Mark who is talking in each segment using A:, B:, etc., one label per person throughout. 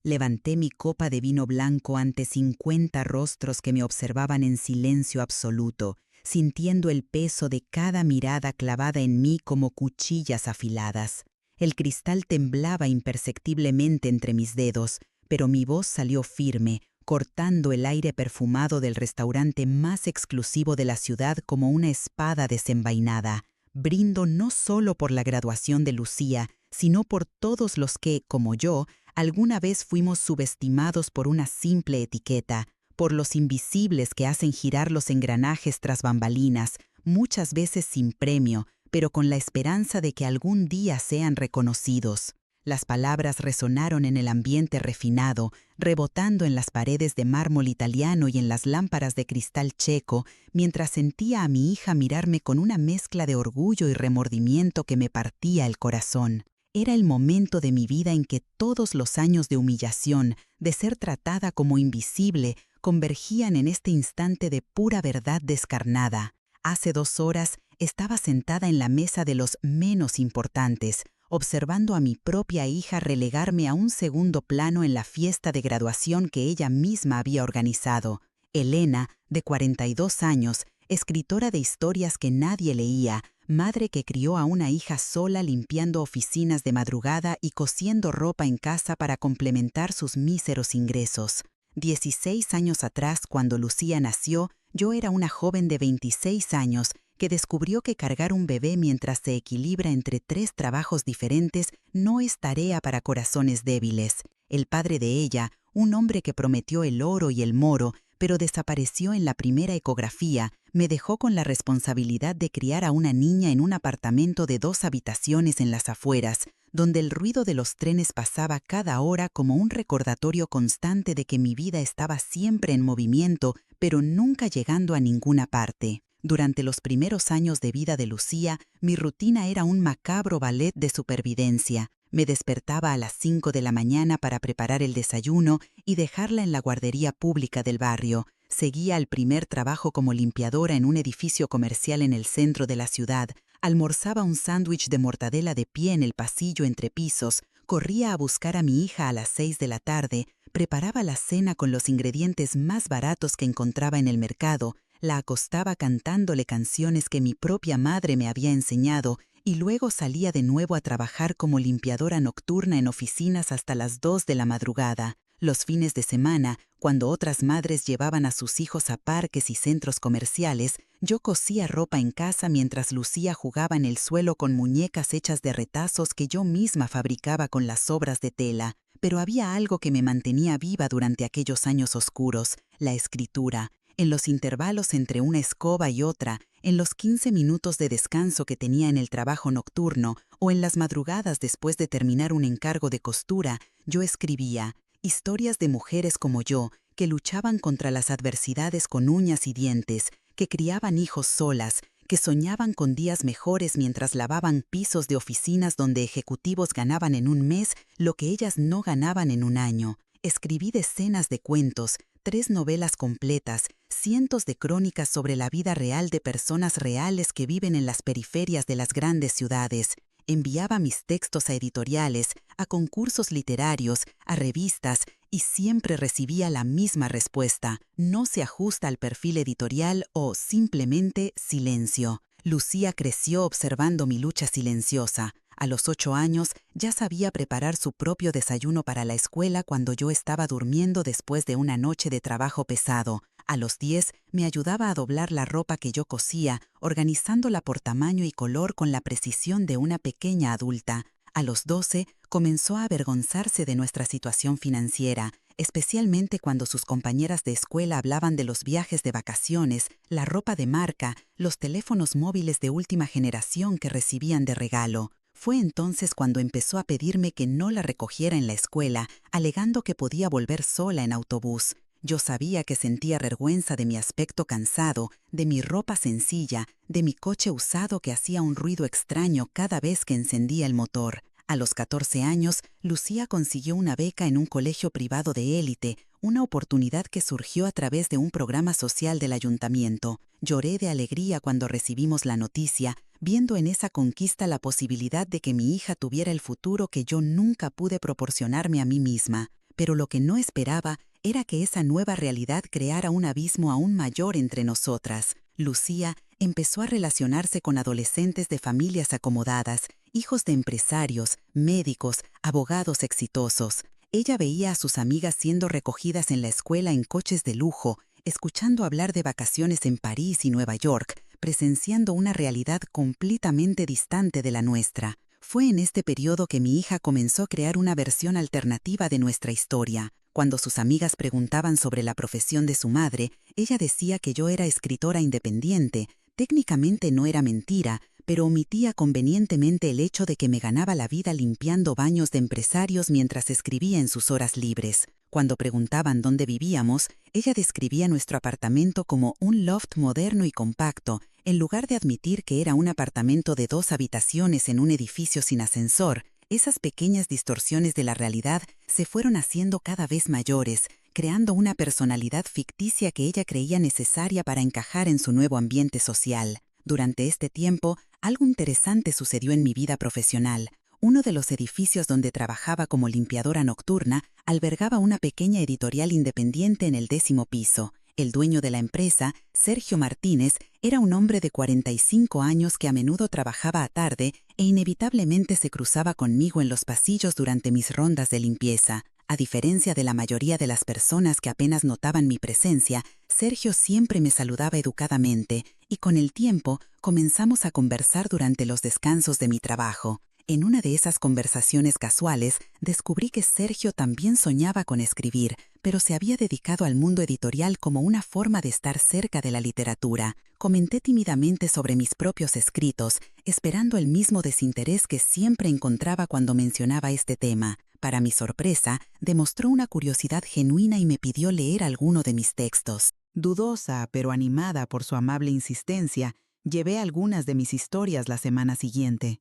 A: Levanté mi copa de vino blanco ante 50 rostros que me observaban en silencio absoluto, sintiendo el peso de cada mirada clavada en mí como cuchillas afiladas. El cristal temblaba imperceptiblemente entre mis dedos, pero mi voz salió firme, cortando el aire perfumado del restaurante más exclusivo de la ciudad como una espada desenvainada. Brindo no solo por la graduación de Lucía, sino por todos los que, como yo, alguna vez fuimos subestimados por una simple etiqueta, por los invisibles que hacen girar los engranajes tras bambalinas, muchas veces sin premio, pero con la esperanza de que algún día sean reconocidos. Las palabras resonaron en el ambiente refinado, rebotando en las paredes de mármol italiano y en las lámparas de cristal checo, mientras sentía a mi hija mirarme con una mezcla de orgullo y remordimiento que me partía el corazón. Era el momento de mi vida en que todos los años de humillación, de ser tratada como invisible, convergían en este instante de pura verdad descarnada. Hace 2 horas estaba sentada en la mesa de los menos importantes, observando a mi propia hija relegarme a un segundo plano en la fiesta de graduación que ella misma había organizado. Elena, de 42 años, escritora de historias que nadie leía, madre que crió a una hija sola limpiando oficinas de madrugada y cosiendo ropa en casa para complementar sus míseros ingresos. 16 años atrás, cuando Lucía nació, yo era una joven de 26 años que descubrió que cargar un bebé mientras se equilibra entre 3 trabajos diferentes no es tarea para corazones débiles. El padre de ella, un hombre que prometió el oro y el moro, pero desapareció en la primera ecografía, me dejó con la responsabilidad de criar a una niña en un apartamento de 2 habitaciones en las afueras, donde el ruido de los trenes pasaba cada hora como un recordatorio constante de que mi vida estaba siempre en movimiento, pero nunca llegando a ninguna parte. Durante los primeros años de vida de Lucía, mi rutina era un macabro ballet de supervivencia. Me despertaba a las 5 de la mañana para preparar el desayuno y dejarla en la guardería pública del barrio. Seguía el primer trabajo como limpiadora en un edificio comercial en el centro de la ciudad. Almorzaba un sándwich de mortadela de pie en el pasillo entre pisos. Corría a buscar a mi hija a las 6 de la tarde. Preparaba la cena con los ingredientes más baratos que encontraba en el mercado. La acostaba cantándole canciones que mi propia madre me había enseñado y luego salía de nuevo a trabajar como limpiadora nocturna en oficinas hasta las 2 de la madrugada. Los fines de semana, cuando otras madres llevaban a sus hijos a parques y centros comerciales, yo cosía ropa en casa mientras Lucía jugaba en el suelo con muñecas hechas de retazos que yo misma fabricaba con las sobras de tela. Pero había algo que me mantenía viva durante aquellos años oscuros: la escritura. En los intervalos entre una escoba y otra, en los 15 minutos de descanso que tenía en el trabajo nocturno o en las madrugadas después de terminar un encargo de costura, yo escribía historias de mujeres como yo que luchaban contra las adversidades con uñas y dientes, que criaban hijos solas, que soñaban con días mejores mientras lavaban pisos de oficinas donde ejecutivos ganaban en un mes lo que ellas no ganaban en un año. Escribí decenas de cuentos, 3 novelas completas, cientos de crónicas sobre la vida real de personas reales que viven en las periferias de las grandes ciudades. Enviaba mis textos a editoriales, a concursos literarios, a revistas, y siempre recibía la misma respuesta: no se ajusta al perfil editorial o simplemente silencio. Lucía creció observando mi lucha silenciosa. A los 8 años ya sabía preparar su propio desayuno para la escuela cuando yo estaba durmiendo después de una noche de trabajo pesado. A los 10 me ayudaba a doblar la ropa que yo cosía, organizándola por tamaño y color con la precisión de una pequeña adulta. A los 12 comenzó a avergonzarse de nuestra situación financiera, especialmente cuando sus compañeras de escuela hablaban de los viajes de vacaciones, la ropa de marca, los teléfonos móviles de última generación que recibían de regalo. Fue entonces cuando empezó a pedirme que no la recogiera en la escuela, alegando que podía volver sola en autobús. Yo sabía que sentía vergüenza de mi aspecto cansado, de mi ropa sencilla, de mi coche usado que hacía un ruido extraño cada vez que encendía el motor. A los 14 años, Lucía consiguió una beca en un colegio privado de élite, una oportunidad que surgió a través de un programa social del ayuntamiento. Lloré de alegría cuando recibimos la noticia, viendo en esa conquista la posibilidad de que mi hija tuviera el futuro que yo nunca pude proporcionarme a mí misma. pero lo que no esperaba era que esa nueva realidad creara un abismo aún mayor entre nosotras. Lucía empezó a relacionarse con adolescentes de familias acomodadas, hijos de empresarios, médicos, abogados exitosos. Ella veía a sus amigas siendo recogidas en la escuela en coches de lujo, escuchando hablar de vacaciones en París y Nueva York, presenciando una realidad completamente distante de la nuestra. Fue en este periodo que mi hija comenzó a crear una versión alternativa de nuestra historia. Cuando sus amigas preguntaban sobre la profesión de su madre, ella decía que yo era escritora independiente. Técnicamente no era mentira, pero omitía convenientemente el hecho de que me ganaba la vida limpiando baños de empresarios mientras escribía en sus horas libres. Cuando preguntaban dónde vivíamos, ella describía nuestro apartamento como un loft moderno y compacto, en lugar de admitir que era un apartamento de 2 habitaciones en un edificio sin ascensor. Esas pequeñas distorsiones de la realidad se fueron haciendo cada vez mayores, creando una personalidad ficticia que ella creía necesaria para encajar en su nuevo ambiente social. Durante este tiempo, algo interesante sucedió en mi vida profesional. Uno de los edificios donde trabajaba como limpiadora nocturna albergaba una pequeña editorial independiente en el 10º piso. El dueño de la empresa, Sergio Martínez, era un hombre de 45 años que a menudo trabajaba a tarde e inevitablemente se cruzaba conmigo en los pasillos durante mis rondas de limpieza. A diferencia de la mayoría de las personas que apenas notaban mi presencia, Sergio siempre me saludaba educadamente y con el tiempo comenzamos a conversar durante los descansos de mi trabajo. En una de esas conversaciones casuales, descubrí que Sergio también soñaba con escribir, pero se había dedicado al mundo editorial como una forma de estar cerca de la literatura. Comenté tímidamente sobre mis propios escritos, esperando el mismo desinterés que siempre encontraba cuando mencionaba este tema. Para mi sorpresa, demostró una curiosidad genuina y me pidió leer alguno de mis textos. Dudosa, pero animada por su amable insistencia, llevé algunas de mis historias la semana siguiente.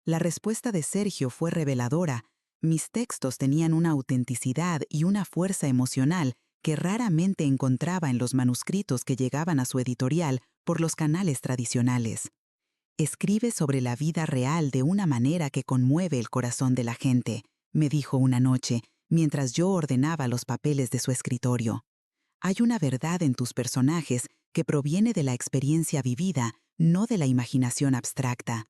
A: La respuesta de Sergio fue reveladora. Mis textos tenían una autenticidad y una fuerza emocional que raramente encontraba en los manuscritos que llegaban a su editorial por los canales tradicionales. Escribe sobre la vida real de una manera que conmueve el corazón de la gente, me dijo una noche, mientras yo ordenaba los papeles de su escritorio. Hay una verdad en tus personajes que proviene de la experiencia vivida, no de la imaginación abstracta.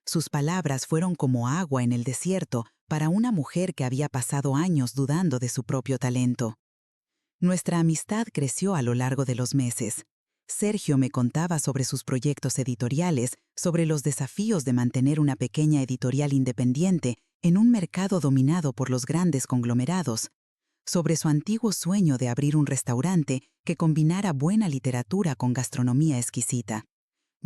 A: Sus palabras fueron como agua en el desierto para una mujer que había pasado años dudando de su propio talento. Nuestra amistad creció a lo largo de los meses. Sergio me contaba sobre sus proyectos editoriales, sobre los desafíos de mantener una pequeña editorial independiente en un mercado dominado por los grandes conglomerados, sobre su antiguo sueño de abrir un restaurante que combinara buena literatura con gastronomía exquisita.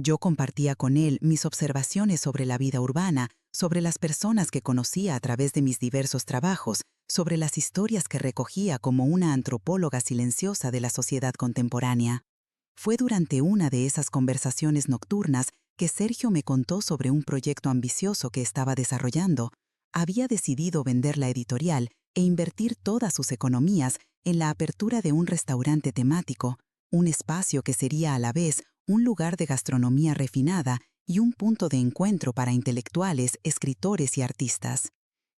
A: Yo compartía con él mis observaciones sobre la vida urbana, sobre las personas que conocía a través de mis diversos trabajos, sobre las historias que recogía como una antropóloga silenciosa de la sociedad contemporánea. Fue durante una de esas conversaciones nocturnas que Sergio me contó sobre un proyecto ambicioso que estaba desarrollando. Había decidido vender la editorial e invertir todas sus economías en la apertura de un restaurante temático, un espacio que sería a la vez un lugar de gastronomía refinada y un punto de encuentro para intelectuales, escritores y artistas.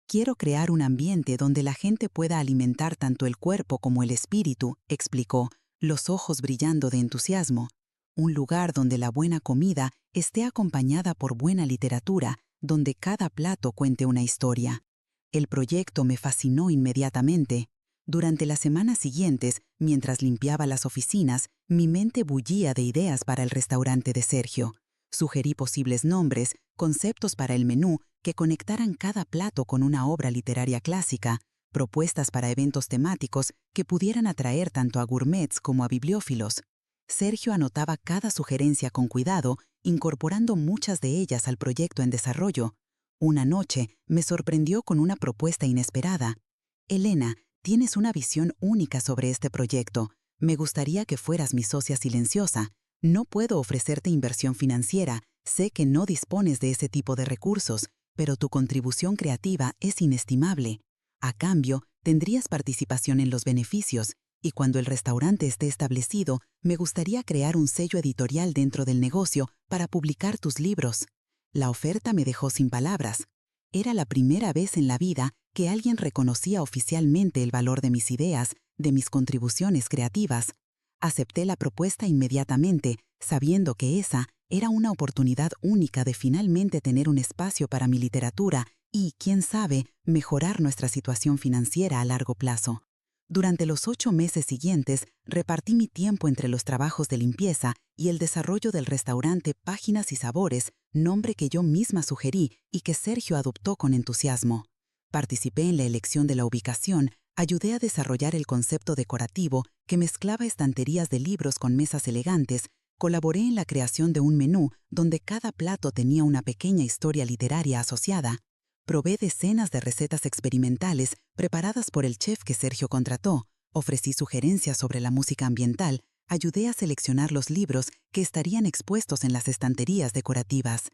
A: Quiero crear un ambiente donde la gente pueda alimentar tanto el cuerpo como el espíritu, explicó, los ojos brillando de entusiasmo. Un lugar donde la buena comida esté acompañada por buena literatura, donde cada plato cuente una historia. El proyecto me fascinó inmediatamente. Durante las semanas siguientes, mientras limpiaba las oficinas, mi mente bullía de ideas para el restaurante de Sergio. Sugerí posibles nombres, conceptos para el menú que conectaran cada plato con una obra literaria clásica, propuestas para eventos temáticos que pudieran atraer tanto a gourmets como a bibliófilos. Sergio anotaba cada sugerencia con cuidado, incorporando muchas de ellas al proyecto en desarrollo. Una noche me sorprendió con una propuesta inesperada. Elena, tienes una visión única sobre este proyecto. Me gustaría que fueras mi socia silenciosa. No puedo ofrecerte inversión financiera. Sé que no dispones de ese tipo de recursos, pero tu contribución creativa es inestimable. A cambio, tendrías participación en los beneficios, y cuando el restaurante esté establecido, me gustaría crear un sello editorial dentro del negocio para publicar tus libros. La oferta me dejó sin palabras. Era la primera vez en la vida que alguien reconocía oficialmente el valor de mis ideas, de mis contribuciones creativas. Acepté la propuesta inmediatamente, sabiendo que esa era una oportunidad única de finalmente tener un espacio para mi literatura y, quién sabe, mejorar nuestra situación financiera a largo plazo. Durante los 8 meses siguientes, repartí mi tiempo entre los trabajos de limpieza y el desarrollo del restaurante Páginas y Sabores, nombre que yo misma sugerí y que Sergio adoptó con entusiasmo. Participé en la elección de la ubicación, ayudé a desarrollar el concepto decorativo que mezclaba estanterías de libros con mesas elegantes, colaboré en la creación de un menú donde cada plato tenía una pequeña historia literaria asociada. Probé decenas de recetas experimentales preparadas por el chef que Sergio contrató, ofrecí sugerencias sobre la música ambiental, ayudé a seleccionar los libros que estarían expuestos en las estanterías decorativas.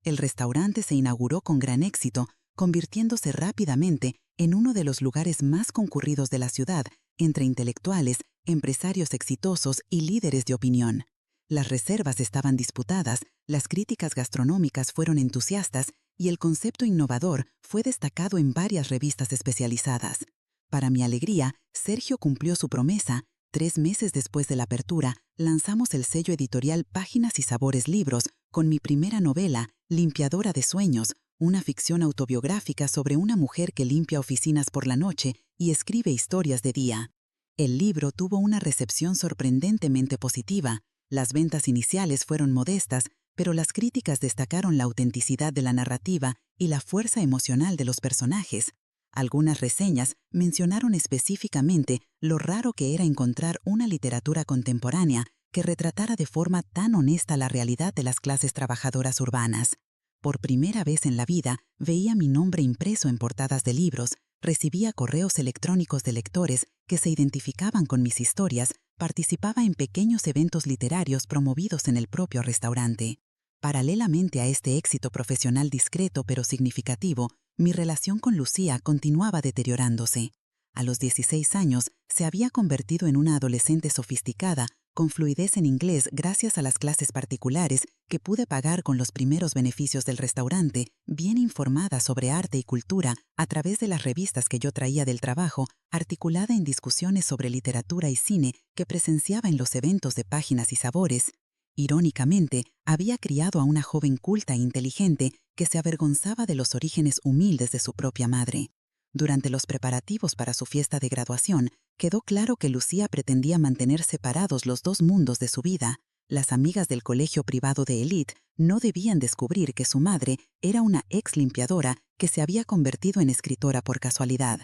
A: El restaurante se inauguró con gran éxito, convirtiéndose rápidamente en uno de los lugares más concurridos de la ciudad, entre intelectuales, empresarios exitosos y líderes de opinión. Las reservas estaban disputadas, las críticas gastronómicas fueron entusiastas y el concepto innovador fue destacado en varias revistas especializadas. Para mi alegría, Sergio cumplió su promesa. 3 meses después de la apertura, lanzamos el sello editorial Páginas y Sabores Libros con mi primera novela, Limpiadora de Sueños, una ficción autobiográfica sobre una mujer que limpia oficinas por la noche y escribe historias de día. El libro tuvo una recepción sorprendentemente positiva. Las ventas iniciales fueron modestas, pero las críticas destacaron la autenticidad de la narrativa y la fuerza emocional de los personajes. Algunas reseñas mencionaron específicamente lo raro que era encontrar una literatura contemporánea que retratara de forma tan honesta la realidad de las clases trabajadoras urbanas. Por primera vez en la vida veía mi nombre impreso en portadas de libros, recibía correos electrónicos de lectores que se identificaban con mis historias, participaba en pequeños eventos literarios promovidos en el propio restaurante. Paralelamente a este éxito profesional discreto pero significativo, mi relación con Lucía continuaba deteriorándose. A los 16 años, se había convertido en una adolescente sofisticada, con fluidez en inglés gracias a las clases particulares que pude pagar con los primeros beneficios del restaurante, bien informada sobre arte y cultura a través de las revistas que yo traía del trabajo, articulada en discusiones sobre literatura y cine que presenciaba en los eventos de Páginas y Sabores. Irónicamente, había criado a una joven culta e inteligente que se avergonzaba de los orígenes humildes de su propia madre. Durante los preparativos para su fiesta de graduación, quedó claro que Lucía pretendía mantener separados los dos mundos de su vida. Las amigas del colegio privado de élite no debían descubrir que su madre era una ex limpiadora que se había convertido en escritora por casualidad.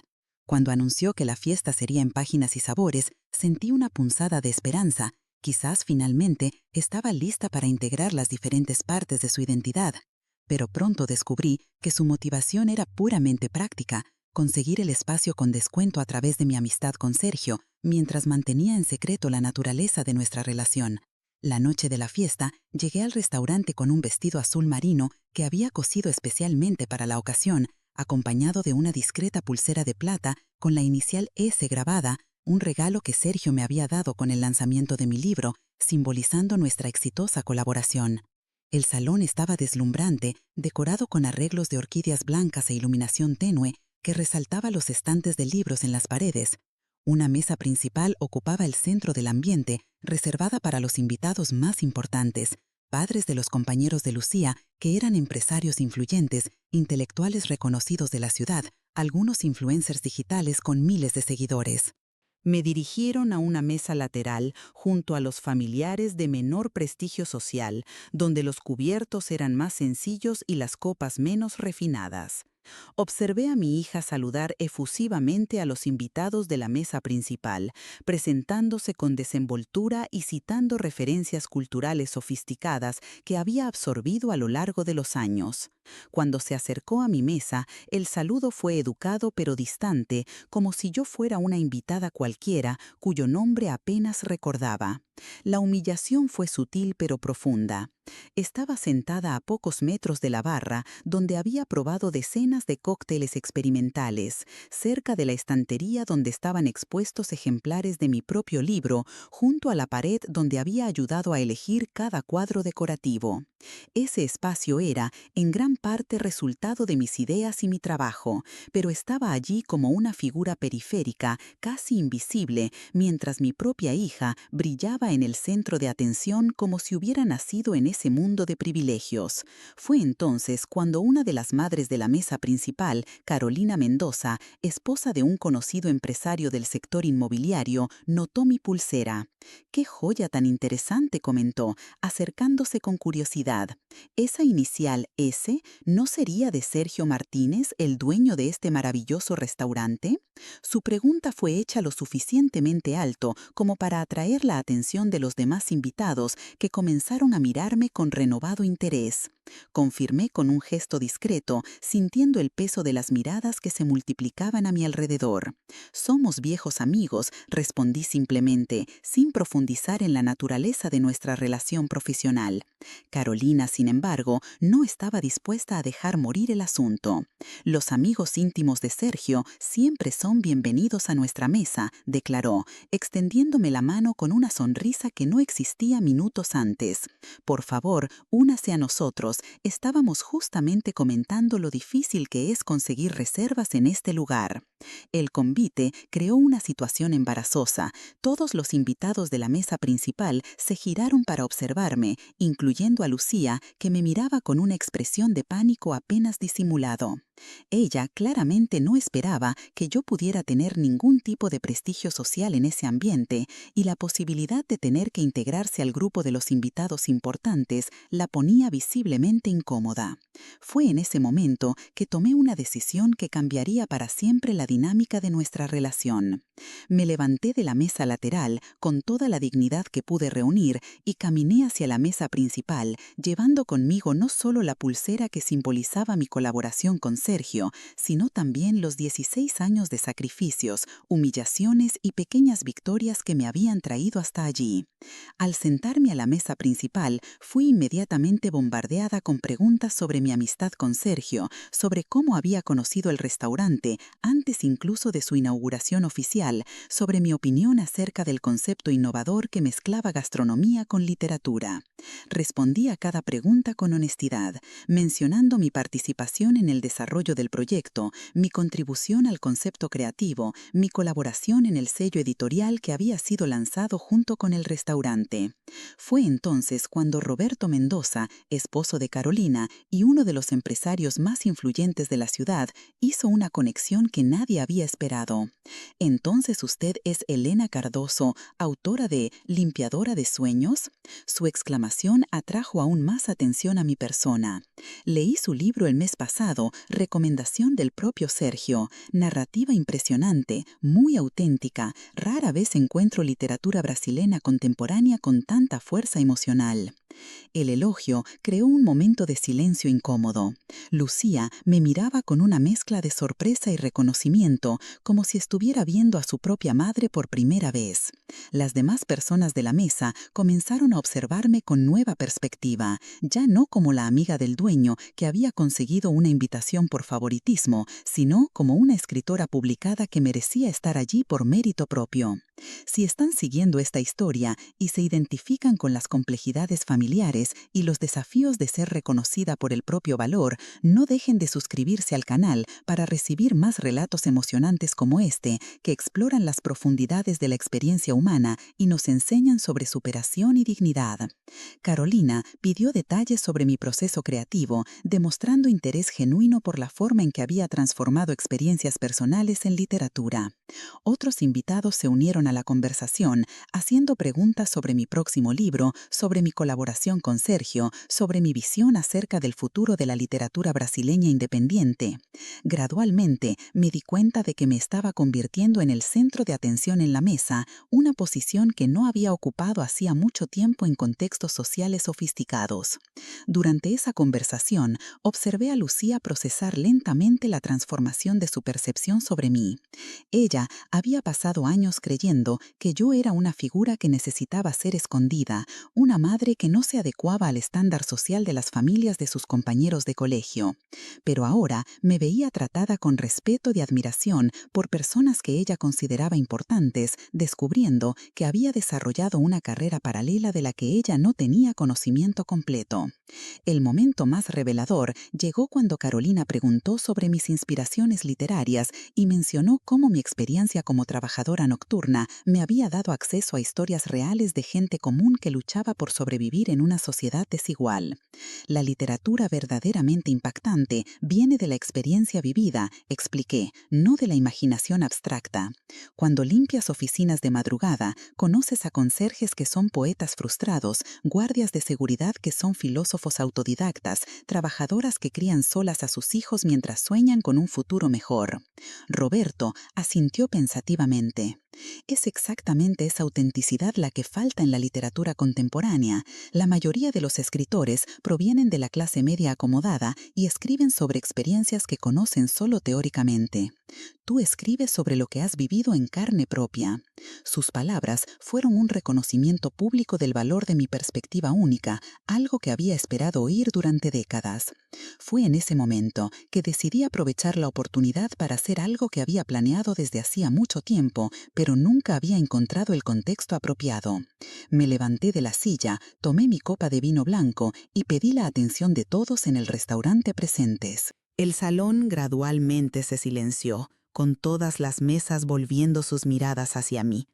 A: Cuando anunció que la fiesta sería en Páginas y Sabores, sentí una punzada de esperanza. Quizás finalmente estaba lista para integrar las diferentes partes de su identidad. Pero pronto descubrí que su motivación era puramente práctica, conseguir el espacio con descuento a través de mi amistad con Sergio, mientras mantenía en secreto la naturaleza de nuestra relación. La noche de la fiesta, llegué al restaurante con un vestido azul marino que había cosido especialmente para la ocasión, acompañado de una discreta pulsera de plata con la inicial S grabada, un regalo que Sergio me había dado con el lanzamiento de mi libro, simbolizando nuestra exitosa colaboración. El salón estaba deslumbrante, decorado con arreglos de orquídeas blancas e iluminación tenue que resaltaba los estantes de libros en las paredes. Una mesa principal ocupaba el centro del ambiente, reservada para los invitados más importantes, padres de los compañeros de Lucía, que eran empresarios influyentes, intelectuales reconocidos de la ciudad, algunos influencers digitales con miles de seguidores. Me dirigieron a una mesa lateral junto a los familiares de menor prestigio social, donde los cubiertos eran más sencillos y las copas menos refinadas. Observé a mi hija saludar efusivamente a los invitados de la mesa principal, presentándose con desenvoltura y citando referencias culturales sofisticadas que había absorbido a lo largo de los años. Cuando se acercó a mi mesa, el saludo fue educado pero distante, como si yo fuera una invitada cualquiera cuyo nombre apenas recordaba. La humillación fue sutil pero profunda. Estaba sentada a pocos metros de la barra, donde había probado decenas de cócteles experimentales, cerca de la estantería donde estaban expuestos ejemplares de mi propio libro, junto a la pared donde había ayudado a elegir cada cuadro decorativo. Ese espacio era, en gran parte, resultado de mis ideas y mi trabajo, pero estaba allí como una figura periférica, casi invisible, mientras mi propia hija brillaba en el centro de atención como si hubiera nacido en ese mundo de privilegios. Fue entonces cuando una de las madres de la mesa principal, Carolina Mendoza, esposa de un conocido empresario del sector inmobiliario, notó mi pulsera. «¡Qué joya tan interesante!», comentó, acercándose con curiosidad. «¿Esa inicial S no sería de Sergio Martínez, el dueño de este maravilloso restaurante?». Su pregunta fue hecha lo suficientemente alto como para atraer la atención de los demás invitados, que comenzaron a mirarme con renovado interés. Confirmé con un gesto discreto, sintiendo el peso de las miradas que se multiplicaban a mi alrededor. «Somos viejos amigos», respondí simplemente, sin profundizar en la naturaleza de nuestra relación profesional. Carolina, sin embargo, no estaba dispuesta a dejar morir el asunto. «Los amigos íntimos de Sergio siempre son bienvenidos a nuestra mesa», declaró, extendiéndome la mano con una sonrisa que no existía minutos antes. «Por favor, únase a nosotros. Estábamos justamente comentando lo difícil que es conseguir reservas en este lugar». El convite creó una situación embarazosa. Todos los invitados de la mesa principal se giraron para observarme, incluyendo a Lucía, que me miraba con una expresión de pánico apenas disimulado. Ella claramente no esperaba que yo pudiera tener ningún tipo de prestigio social en ese ambiente, y la posibilidad de tener que integrarse al grupo de los invitados importantes la ponía visiblemente incómoda. Fue en ese momento que tomé una decisión que cambiaría para siempre la dinámica de nuestra relación. Me levanté de la mesa lateral con toda la dignidad que pude reunir y caminé hacia la mesa principal, llevando conmigo no solo la pulsera que simbolizaba mi colaboración con Sergio, sino también los 16 años de sacrificios, humillaciones y pequeñas victorias que me habían traído hasta allí. Al sentarme a la mesa principal, fui inmediatamente bombardeada con preguntas sobre mi amistad con Sergio, sobre cómo había conocido el restaurante antes incluso de su inauguración oficial, sobre mi opinión acerca del concepto innovador que mezclaba gastronomía con literatura. Respondí a cada pregunta con honestidad, mencionando mi participación en el desarrollo del proyecto, mi contribución al concepto creativo, mi colaboración en el sello editorial que había sido lanzado junto con el restaurante. Fue entonces cuando Roberto Mendoza, esposo de Carolina y uno de los empresarios más influyentes de la ciudad, hizo una conexión que nadie había esperado. «¿Entonces usted es Elena Cardoso, autora de Limpiadora de Sueños?». Su exclamación atrajo aún más atención a mi persona. «Leí su libro el mes pasado, recomendación del propio Sergio. Narrativa impresionante, muy auténtica. Rara vez encuentro literatura brasileña contemporánea con tanta fuerza emocional». El elogio creó un momento de silencio incómodo. Lucía me miraba con una mezcla de sorpresa y reconocimiento, como si estuviera viendo a su propia madre por primera vez. Las demás personas de la mesa comenzaron a observarme con nueva perspectiva, ya no como la amiga del dueño que había conseguido una invitación por favoritismo, sino como una escritora publicada que merecía estar allí por mérito propio. Si están siguiendo esta historia y se identifican con las complejidades familiares y los desafíos de ser reconocida por el propio valor, no dejen de suscribirse al canal para recibir más relatos emocionantes como este, que exploran las profundidades de la experiencia humana y nos enseñan sobre superación y dignidad. Carolina pidió detalles sobre mi proceso creativo, demostrando interés genuino por la forma en que había transformado experiencias personales en literatura. Otros invitados se unieron a la conversación, haciendo preguntas sobre mi próximo libro, sobre mi colaboración con Sergio, sobre mi visión acerca del futuro de la literatura brasileña independiente. Gradualmente me di cuenta de que me estaba convirtiendo en el centro de atención en la mesa, una posición que no había ocupado hacía mucho tiempo en contextos sociales sofisticados. Durante esa conversación, observé a Lucía procesar lentamente la transformación de su percepción sobre mí. Ella ella había pasado años creyendo que yo era una figura que necesitaba ser escondida, una madre que no se adecuaba al estándar social de las familias de sus compañeros de colegio. Pero ahora me veía tratada con respeto y admiración por personas que ella consideraba importantes, descubriendo que había desarrollado una carrera paralela de la que ella no tenía conocimiento completo. El momento más revelador llegó cuando Carolina preguntó sobre mis inspiraciones literarias y mencionó cómo mi experiencia como trabajadora nocturna me había dado acceso a historias reales de gente común que luchaba por sobrevivir en una sociedad desigual. La literatura verdaderamente impactante viene de la experiencia vivida, expliqué, no de la imaginación abstracta. Cuando limpias oficinas de madrugada, conoces a conserjes que son poetas frustrados, guardias de seguridad que son filósofos autodidactas, trabajadoras que crían solas a sus hijos mientras sueñan con un futuro mejor. Roberto asintió pensativamente. Es exactamente esa autenticidad la que falta en la literatura contemporánea. La mayoría de los escritores provienen de la clase media acomodada y escriben sobre experiencias que conocen solo teóricamente. Tú escribes sobre lo que has vivido en carne propia. Sus palabras fueron un reconocimiento público del valor de mi perspectiva única, algo que había esperado oír durante décadas. Fue en ese momento que decidí aprovechar la oportunidad para hacer algo que había planeado desde hacía mucho tiempo, pero nunca había encontrado el contexto apropiado. Me levanté de la silla, tomé mi copa de vino blanco y pedí la atención de todos en el restaurante presentes. El salón gradualmente se silenció, con todas las mesas volviendo sus miradas hacia mí.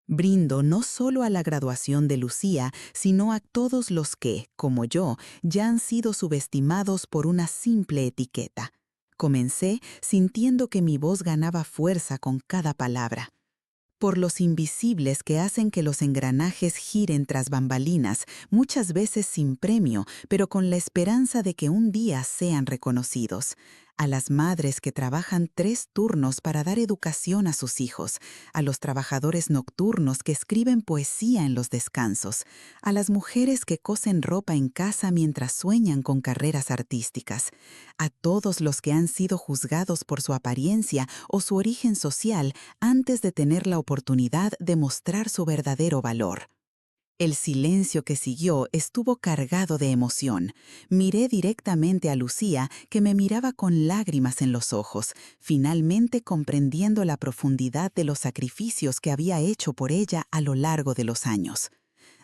A: Brindo no solo a la graduación de Lucía, sino a todos los que, como yo, ya han sido subestimados por una simple etiqueta. Comencé sintiendo que mi voz ganaba fuerza con cada palabra. Por los invisibles que hacen que los engranajes giren tras bambalinas, muchas veces sin premio, pero con la esperanza de que un día sean reconocidos. A las madres que trabajan 3 turnos para dar educación a sus hijos, a los trabajadores nocturnos que escriben poesía en los descansos, a las mujeres que cosen ropa en casa mientras sueñan con carreras artísticas, a todos los que han sido juzgados por su apariencia o su origen social antes de tener la oportunidad de mostrar su verdadero valor. El silencio que siguió estuvo cargado de emoción. Miré directamente a Lucía, que me miraba con lágrimas en los ojos, finalmente comprendiendo la profundidad de los sacrificios que había hecho por ella a lo largo de los años.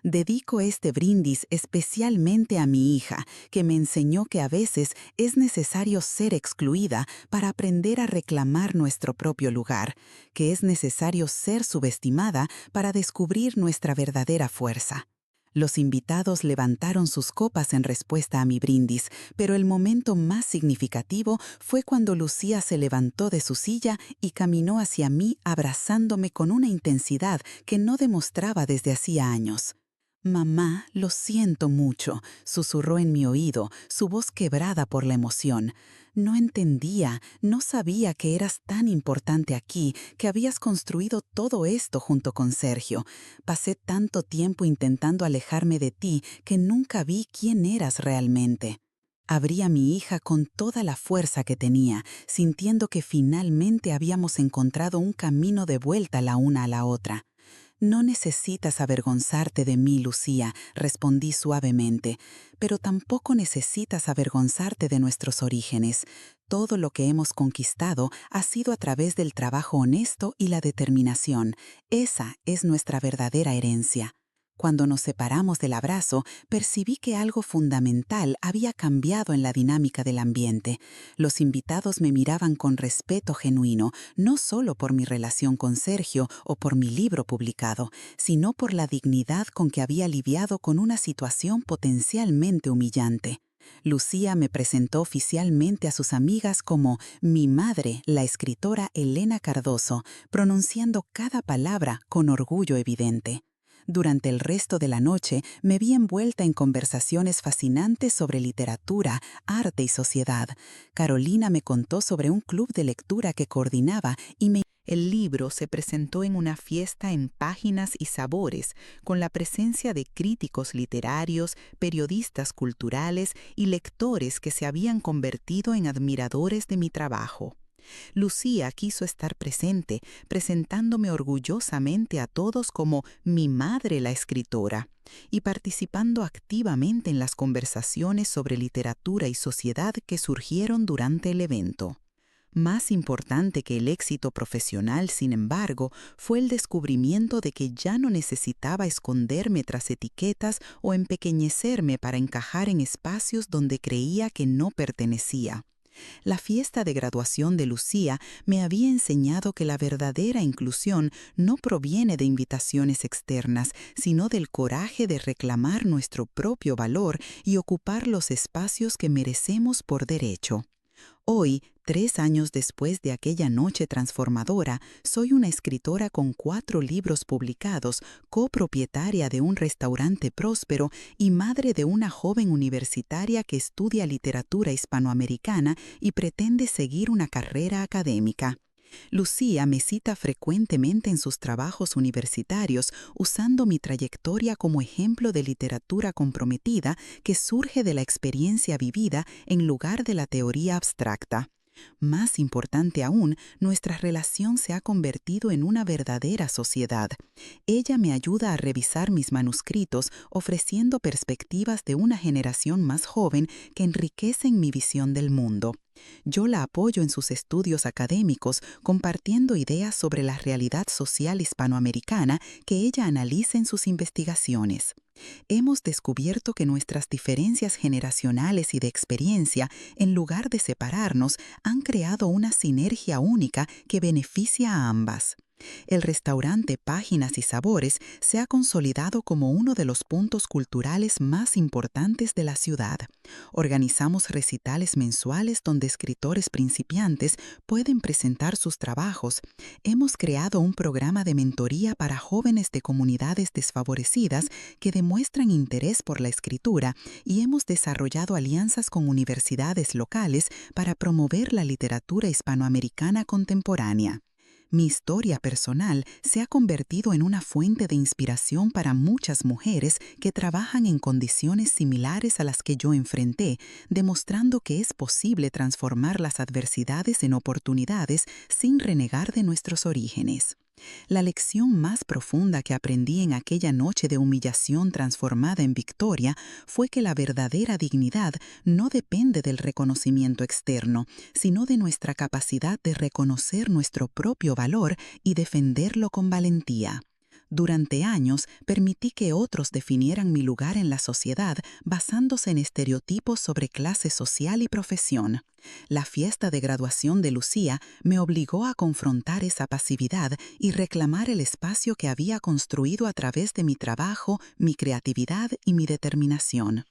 A: Dedico este brindis especialmente a mi hija, que me enseñó que a veces es necesario ser excluida para aprender a reclamar nuestro propio lugar, que es necesario ser subestimada para descubrir nuestra verdadera fuerza. Los invitados levantaron sus copas en respuesta a mi brindis, pero el momento más significativo fue cuando Lucía se levantó de su silla y caminó hacia mí abrazándome con una intensidad que no demostraba desde hacía años. «Mamá, lo siento mucho», susurró en mi oído, su voz quebrada por la emoción. «No entendía, no sabía que eras tan importante aquí, que habías construido todo esto junto con Sergio. Pasé tanto tiempo intentando alejarme de ti que nunca vi quién eras realmente». Abrí a mi hija con toda la fuerza que tenía, sintiendo que finalmente habíamos encontrado un camino de vuelta la una a la otra. «No necesitas avergonzarte de mí, Lucía», respondí suavemente, «pero tampoco necesitas avergonzarte de nuestros orígenes. Todo lo que hemos conquistado ha sido a través del trabajo honesto y la determinación. Esa es nuestra verdadera herencia». Cuando nos separamos del abrazo, percibí que algo fundamental había cambiado en la dinámica del ambiente. Los invitados me miraban con respeto genuino, no solo por mi relación con Sergio o por mi libro publicado, sino por la dignidad con que había lidiado con una situación potencialmente humillante. Lucía me presentó oficialmente a sus amigas como mi madre, la escritora Elena Cardoso, pronunciando cada palabra con orgullo evidente. Durante el resto de la noche me vi envuelta en conversaciones fascinantes sobre literatura, arte y sociedad. Carolina me contó sobre un club de lectura que coordinaba y el libro se presentó en una fiesta en Páginas y Sabores, con la presencia de críticos literarios, periodistas culturales y lectores que se habían convertido en admiradores de mi trabajo. Lucía quiso estar presente, presentándome orgullosamente a todos como mi madre la escritora, y participando activamente en las conversaciones sobre literatura y sociedad que surgieron durante el evento. Más importante que el éxito profesional, sin embargo, fue el descubrimiento de que ya no necesitaba esconderme tras etiquetas o empequeñecerme para encajar en espacios donde creía que no pertenecía. La fiesta de graduación de Lucía me había enseñado que la verdadera inclusión no proviene de invitaciones externas, sino del coraje de reclamar nuestro propio valor y ocupar los espacios que merecemos por derecho. Hoy, 3 años después de aquella noche transformadora, soy una escritora con 4 libros publicados, copropietaria de un restaurante próspero y madre de una joven universitaria que estudia literatura hispanoamericana y pretende seguir una carrera académica. Lucía me cita frecuentemente en sus trabajos universitarios, usando mi trayectoria como ejemplo de literatura comprometida que surge de la experiencia vivida en lugar de la teoría abstracta. Más importante aún, nuestra relación se ha convertido en una verdadera sociedad. Ella me ayuda a revisar mis manuscritos, ofreciendo perspectivas de una generación más joven que enriquecen mi visión del mundo. Yo la apoyo en sus estudios académicos, compartiendo ideas sobre la realidad social hispanoamericana que ella analiza en sus investigaciones. Hemos descubierto que nuestras diferencias generacionales y de experiencia, en lugar de separarnos, han creado una sinergia única que beneficia a ambas. El restaurante Páginas y Sabores se ha consolidado como uno de los puntos culturales más importantes de la ciudad. Organizamos recitales mensuales donde escritores principiantes pueden presentar sus trabajos. Hemos creado un programa de mentoría para jóvenes de comunidades desfavorecidas que demuestran interés por la escritura y hemos desarrollado alianzas con universidades locales para promover la literatura hispanoamericana contemporánea. Mi historia personal se ha convertido en una fuente de inspiración para muchas mujeres que trabajan en condiciones similares a las que yo enfrenté, demostrando que es posible transformar las adversidades en oportunidades sin renegar de nuestros orígenes. La lección más profunda que aprendí en aquella noche de humillación transformada en victoria fue que la verdadera dignidad no depende del reconocimiento externo, sino de nuestra capacidad de reconocer nuestro propio valor y defenderlo con valentía. Durante años permití que otros definieran mi lugar en la sociedad basándose en estereotipos sobre clase social y profesión. La fiesta de graduación de Lucía me obligó a confrontar esa pasividad y reclamar el espacio que había construido a través de mi trabajo, mi creatividad y mi determinación.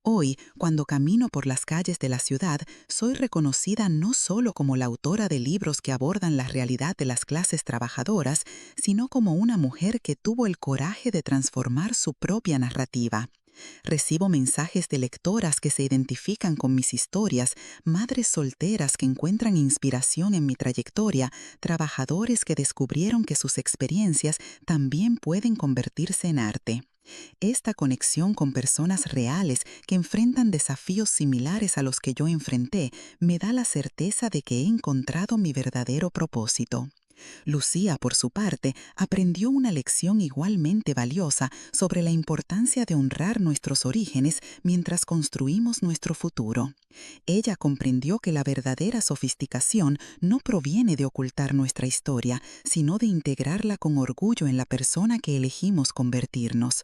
A: Hoy, cuando camino por las calles de la ciudad, soy reconocida no solo como la autora de libros que abordan la realidad de las clases trabajadoras, sino como una mujer que tuvo el coraje de transformar su propia narrativa. Recibo mensajes de lectoras que se identifican con mis historias, madres solteras que encuentran inspiración en mi trayectoria, trabajadores que descubrieron que sus experiencias también pueden convertirse en arte. Esta conexión con personas reales que enfrentan desafíos similares a los que yo enfrenté me da la certeza de que he encontrado mi verdadero propósito. Lucía, por su parte, aprendió una lección igualmente valiosa sobre la importancia de honrar nuestros orígenes mientras construimos nuestro futuro. Ella comprendió que la verdadera sofisticación no proviene de ocultar nuestra historia, sino de integrarla con orgullo en la persona que elegimos convertirnos.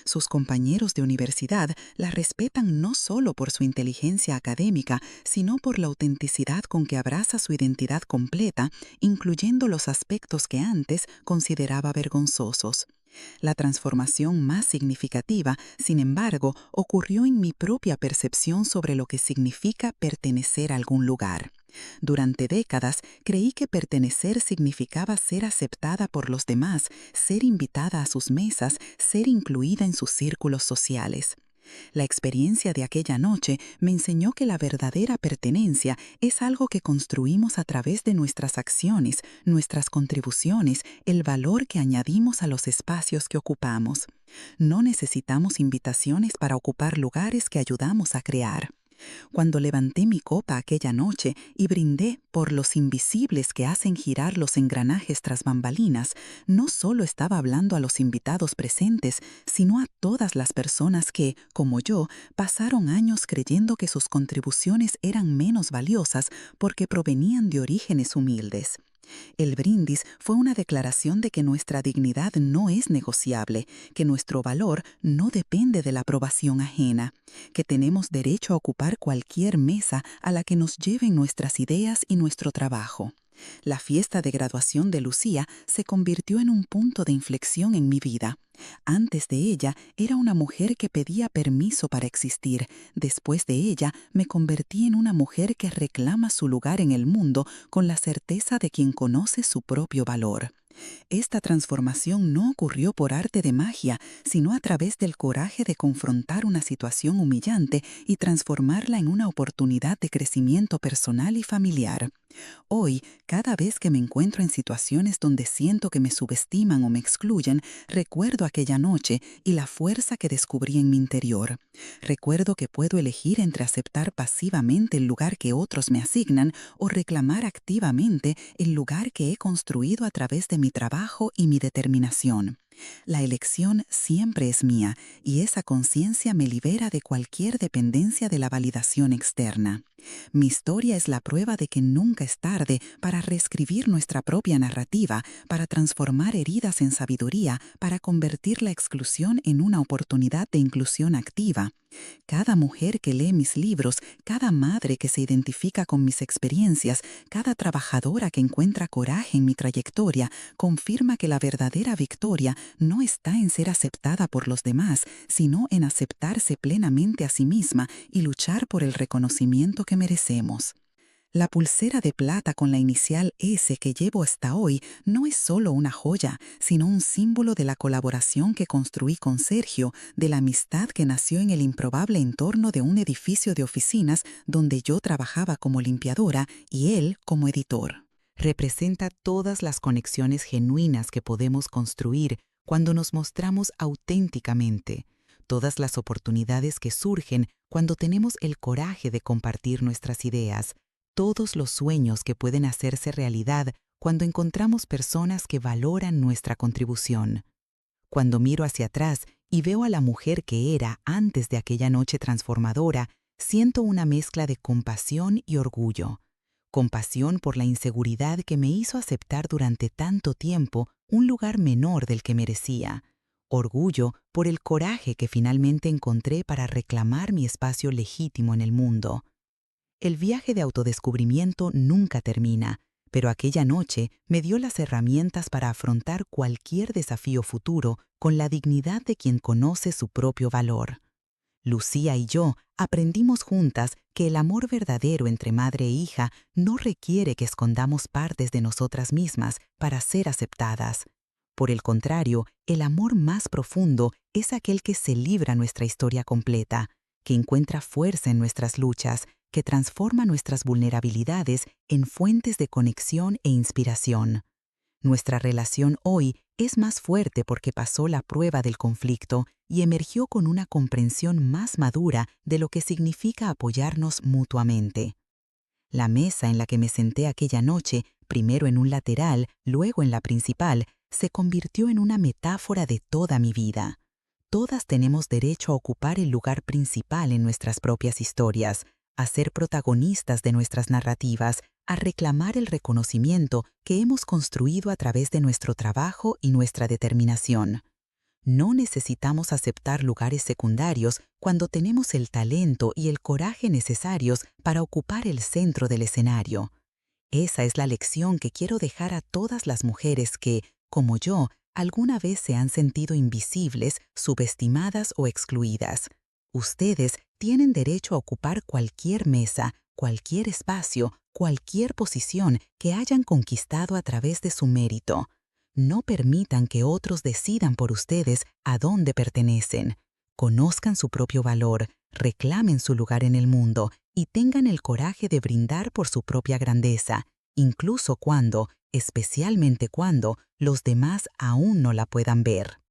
A: Sus compañeros de universidad la respetan no solo por su inteligencia académica, sino por la autenticidad con que abraza su identidad completa, incluyendo los aspectos que antes consideraba vergonzosos. La transformación más significativa, sin embargo, ocurrió en mi propia percepción sobre lo que significa pertenecer a algún lugar. Durante décadas creí que pertenecer significaba ser aceptada por los demás, ser invitada a sus mesas, ser incluida en sus círculos sociales. La experiencia de aquella noche me enseñó que la verdadera pertenencia es algo que construimos a través de nuestras acciones, nuestras contribuciones, el valor que añadimos a los espacios que ocupamos. No necesitamos invitaciones para ocupar lugares que ayudamos a crear.
B: Cuando levanté mi copa aquella noche y brindé por los invisibles que hacen girar los engranajes tras bambalinas, no solo estaba hablando a los invitados presentes, sino a todas las personas que, como yo, pasaron años creyendo que sus contribuciones eran menos valiosas porque provenían de orígenes humildes. El brindis fue una declaración de que nuestra dignidad no es negociable, que nuestro valor no depende de la aprobación ajena, que tenemos derecho a ocupar cualquier mesa a la que nos lleven nuestras ideas y nuestro trabajo. La fiesta de graduación de Lucía se convirtió en un punto de inflexión en mi vida. Antes de ella era una mujer que pedía permiso para existir. Después de ella me convertí en una mujer que reclama su lugar en el mundo con la certeza de quien conoce su propio valor. Esta transformación no ocurrió por arte de magia, sino a través del coraje de confrontar una situación humillante y transformarla en una oportunidad de crecimiento personal y familiar. Hoy, cada vez que me encuentro en situaciones donde siento que me subestiman o me excluyen, recuerdo aquella noche y la fuerza que descubrí en mi interior. Recuerdo que puedo elegir entre aceptar pasivamente el lugar que otros me asignan o reclamar activamente el lugar que he construido a través de mi trabajo y mi determinación. La elección siempre es mía y esa conciencia me libera de cualquier dependencia de la validación externa. Mi historia es la prueba de que nunca es tarde para reescribir nuestra propia narrativa, para transformar heridas en sabiduría, para convertir la exclusión en una oportunidad de inclusión activa. Cada mujer que lee mis libros, cada madre que se identifica con mis experiencias, cada trabajadora que encuentra coraje en mi trayectoria, confirma que la verdadera victoria no está en ser aceptada por los demás, sino en aceptarse plenamente a sí misma y luchar por el reconocimiento que merecemos. La pulsera de plata con la inicial S que llevo hasta hoy no es solo una joya, sino un símbolo de la colaboración que construí con Sergio, de la amistad que nació en el improbable entorno de un edificio de oficinas donde yo trabajaba como limpiadora y él como editor.
A: Representa todas las conexiones genuinas que podemos construir cuando nos mostramos auténticamente, todas las oportunidades que surgen cuando tenemos el coraje de compartir nuestras ideas, todos los sueños que pueden hacerse realidad cuando encontramos personas que valoran nuestra contribución. Cuando miro hacia atrás y veo a la mujer que era antes de aquella noche transformadora, siento una mezcla de compasión y orgullo. Compasión por la inseguridad que me hizo aceptar durante tanto tiempo un lugar menor del que merecía. Orgullo por el coraje que finalmente encontré para reclamar mi espacio legítimo en el mundo. El viaje de autodescubrimiento nunca termina, pero aquella noche me dio las herramientas para afrontar cualquier desafío futuro con la dignidad de quien conoce su propio valor. Lucía y yo aprendimos juntas que el amor verdadero entre madre e hija no requiere que escondamos partes de nosotras mismas para ser aceptadas. Por el contrario, el amor más profundo es aquel que se libra nuestra historia completa, que encuentra fuerza en nuestras luchas, que transforma nuestras vulnerabilidades en fuentes de conexión e inspiración. Nuestra relación hoy es más fuerte porque pasó la prueba del conflicto y emergió con una comprensión más madura de lo que significa apoyarnos mutuamente. La mesa en la que me senté aquella noche, primero en un lateral, luego en la principal, se convirtió en una metáfora de toda mi vida. Todas tenemos derecho a ocupar el lugar principal en nuestras propias historias, a ser protagonistas de nuestras narrativas, a reclamar el reconocimiento que hemos construido a través de nuestro trabajo y nuestra determinación. No necesitamos aceptar lugares secundarios cuando tenemos el talento y el coraje necesarios para ocupar el centro del escenario. Esa es la lección que quiero dejar a todas las mujeres que, como yo, alguna vez se han sentido invisibles, subestimadas o excluidas. Ustedes tienen derecho a ocupar cualquier mesa, cualquier espacio, cualquier posición que hayan conquistado a través de su mérito. No permitan que otros decidan por ustedes a dónde pertenecen. Conozcan su propio valor, reclamen su lugar en el mundo y tengan el coraje de brindar por su propia grandeza, incluso cuando, especialmente cuando, los demás aún no la puedan ver.